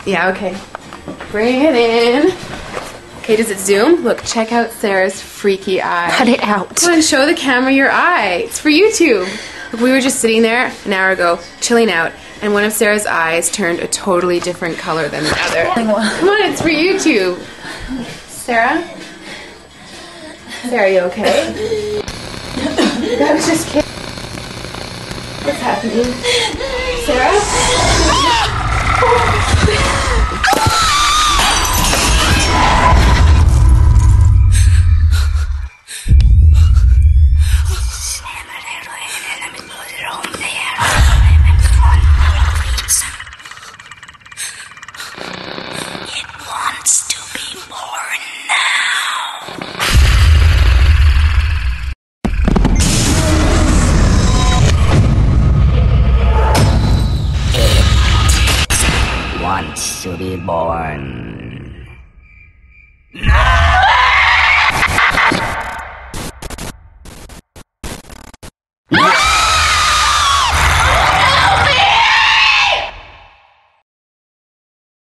Yeah, okay. Bring it in. Okay, does it zoom? Look, check out Sarah's freaky eye. Cut it out. Come on, show the camera your eye. It's for YouTube. Look, we were just sitting there an hour ago, chilling out, and one of Sarah's eyes turned a totally different color than the other. Come on, it's for YouTube. Sarah? Sarah, you okay? I was just kidding. What's happening? Sarah? It wants to be born now. It wants to be born.